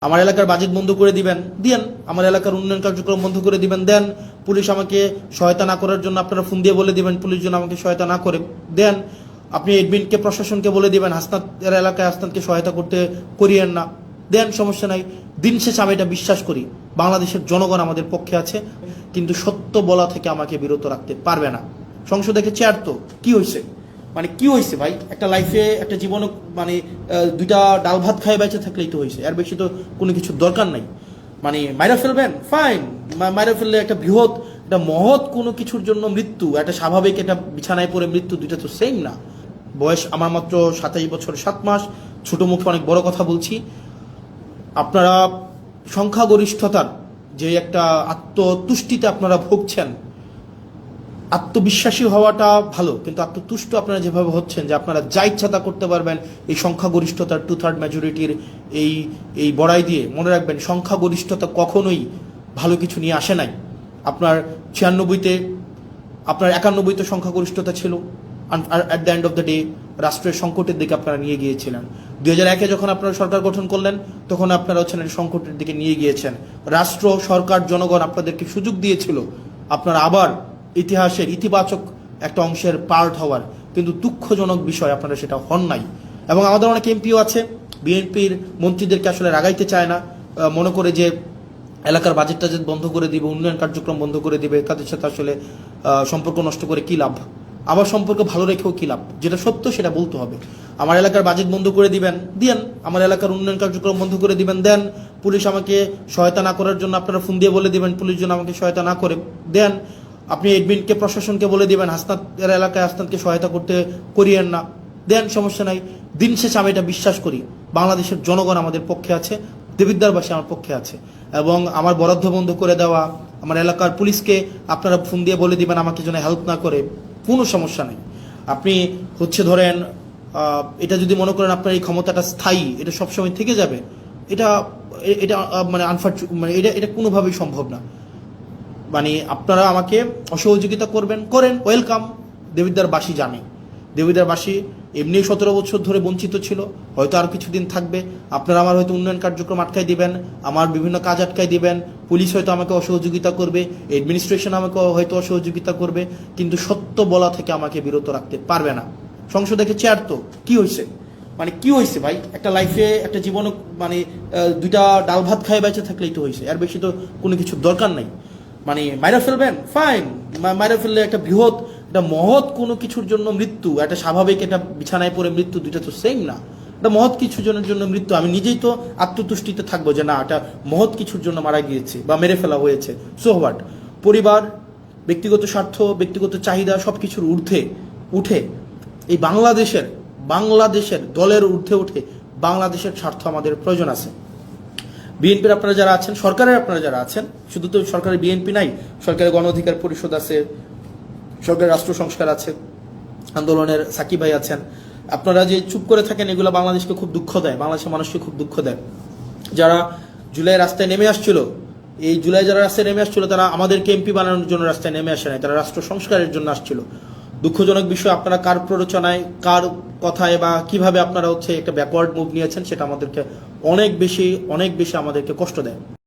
আমার এলাকার বাজেট বন্ধ করে দিবেন দেন, আমার এলাকার উন্নয়ন কার্যক্রম বন্ধ করে দিবেন দেন, পুলিশ আমাকে সহায়তা না করার জন্য আপনারা ফোন দিয়ে বলে দিবেন পুলিশ যেন আমাকে সহায়তা না করে দেন, আপনি এডমিনকে প্রশাসনকে বলে দিবেন হাসনাতের এলাকায় হাসনাতকে সহায়তা করতে করিয়েন না দেন, সমস্যা নাই। দিন শেষে আমি এটা বিশ্বাস করি বাংলাদেশের জনগণ আমাদের পক্ষে আছে, কিন্তু সত্য বলা থেকে আমাকে বিরত রাখতে পারবে না। সংসদে চেয়ার তো কি হয়েছে, মানে কি হয়েছে ভাই, একটা লাইফে একটা জীবনে মানে দুইটা ডাল ভাত খায় বেঁচে থাকলেই তো হয়েছে, এর বেশি তো কোনো কিছু দরকার নাই। মানে মাইরা ফেলবেন ফাইন, মাইরা ফেললে একটা বৃহৎ একটা মহৎ কোনো কিছুর জন্য মৃত্যু, একটা স্বাভাবিক একটা বিছানায় পড়ে মৃত্যু, দুইটা তো সেম না। বয়স আমার মাত্র 27 বছর 7 মাস, ছোট মুখে অনেক বড় কথা বলছি। আপনারা সংখ্যাগরিষ্ঠতার যে একটা আত্মতুষ্টিতে আপনারা ভুগছেন, আত্মবিশ্বাসী হওয়াটা ভালো, কিন্তু আত্মতুষ্ট আপনারা যেভাবে হচ্ছেন যে আপনারা যা ইচ্ছা তা করতে পারবেন এই সংখ্যাগরিষ্ঠতার 2/3 মেজরিটির এই বড়াই দিয়ে, মনে রাখবেন সংখ্যাগরিষ্ঠতা কখনোই ভালো কিছু নিয়ে আসে নাই। আপনার 96-তে আপনার 91-তে সংখ্যাগরিষ্ঠতা ছিল, আর at the end of the day রাষ্ট্রের সংকটের দিকে আপনারা নিয়ে গিয়েছিলেন। 2001-এ যখন আপনারা সরকার গঠন করলেন তখন আপনারা হচ্ছেন সংকটের দিকে নিয়ে গিয়েছেন। রাষ্ট্র সরকার জনগণ আপনাদেরকে সুযোগ দিয়েছিল আপনারা আবার ইতিহাসের ইতিবাচক একটা অংশের পার্ট হওয়ার, কিন্তু দুঃখজনক বিষয় আপনারা সেটা হন নাই। এবং আমাদের অনেক এমপিও আছে বিএনপির মন্ত্রীদেরকে আসলে রাগাইতে চায় না, মনে করে যে এলাকার বাজেট টাজেট বন্ধ করে দিবে, উন্নয়ন কার্যক্রম বন্ধ করে দিবে, তাদের সাথে আসলে সম্পর্ক নষ্ট করে কি লাভ, আবার সম্পর্ক ভালো রেখেও কি লাভ, যেটা সত্য সেটা বলতে হবে। আমার এলাকার বাজেট বন্ধ করে দিবেন দেন, আমার এলাকার উন্নয়ন কার্যক্রম বন্ধ করে দিবেন দেন, পুলিশ আমাকে সহায়তা না করার জন্য আপনারা ফোন দিয়ে বলে দিবেন পুলিশ যেন আমাকে সহায়তা না করে দেন, আপনি এডমিনকে প্রশাসনকে বলে দিবেন হাসনাতের এলাকায় হাসনাতকে সহায়তা করতে করিয়েন না দেন, সমস্যা নাই। দিন শেষে আমি এটা বিশ্বাস করি বাংলাদেশের জনগণ আমাদের পক্ষে আছে, দেবিদ্বারবাসী আমার পক্ষে আছে, এবং আমার বরাদ্দ বন্ধ করে দেওয়া, আমার এলাকার পুলিশকে আপনারা ফোন দিয়ে বলে দিবেন আমাকে যেন হেল্প না করে, কোনো সমস্যা নেই। আপনি ধরেন এটা যদি মনে করেন আপনার এই ক্ষমতাটা স্থায়ী, এটা সবসময় থেকে যাবে, এটা এটা মানে মানে এটা কোনোভাবেই সম্ভব না। মানে আপনারা আমাকে অসহযোগিতা করেন, ওয়েলকাম। দেবিদ্বারবাসী জানে, দেবিদ্বারবাসী এমনি 17 বছর ধরে বঞ্চিত ছিল, হয়তো আর কিছুদিন থাকবে। আপনারা আমার হয়তো উন্নয়ন কার্যক্রম আটকাই দিবেন, আমার বিভিন্ন কাজ আটকাই দিবেন, পুলিশ হয়তো আমাকে অসহযোগিতা করবে, অ্যাডমিনিস্ট্রেশন আমাকে হয়তো অসহযোগিতা করবে, কিন্তু সত্য বলা থেকে আমাকে বিরত রাখতে পারবে না। সংসদে চেয়ার তো কি হয়েছে, মানে কি হয়েছে ভাই, একটা লাইফে একটা জীবনে মানে দুইটা ডাল ভাত খায় বেঁচে থাকলেই তো হয়েছে, এর বেশি তো কোনো কিছু দরকার নাই। মানে মাইরা ফেলবেন ফাইন, মাইরা ফেললে একটা বৃহৎ একটা মহৎ কোনো কিছুর জন্য মৃত্যু, একটা স্বাভাবিক একটা বিছানায় পড়ে মৃত্যু, দুইটা তো সেম না। একটা মহৎ কিছুর জন্য মৃত্যু, আমি নিজেই তো আত্মতুষ্টিতে থাকবো যে না এটা মহৎ কিছুর জন্য মারা গিয়েছে বা মেরে ফেলা হয়েছে, সো হোয়াট। পরিবার, ব্যক্তিগত স্বার্থ, ব্যক্তিগত চাহিদা সবকিছুর ঊর্ধ্বে উঠে এই বাংলাদেশের দলের ঊর্ধ্বে উঠে বাংলাদেশের স্বার্থ আমাদের প্রয়োজন আছে। বিএনপির আপনারা যারা আছেন, সরকারের আপনারা যারা আছেন, শুধু তো সরকারের বিএনপি নাই, সরকারের গণ অধিকার পরিষদ আছে, সরকারের রাষ্ট্র সংস্কার আছে, আন্দোলনের সাকিব ভাই আছেন, আপনারা যে চুপ করে থাকেন এগুলো বাংলাদেশকে খুব দুঃখ দেয়, বাংলাদেশের মানুষকে খুব দুঃখ দেয়। যারা জুলাই রাস্তায় নেমে আসছিল, এই জুলাই যারা রাস্তায় নেমে আসছিল তারা আমাদেরকে এমপি বানানোর জন্য রাস্তায় নেমে আসে নাই, তারা রাষ্ট্র সংস্কারের জন্য আসছিল। দুঃখজনক বিষয়, আপনারা কার প্ররোচনায়, কার কথায় বা কিভাবে আপনারা একটা ব্যাকওয়ার্ড মুভ নিয়েছেন সেটা আমাদেরকে অনেক বেশি আমাদেরকে কষ্ট দেয়।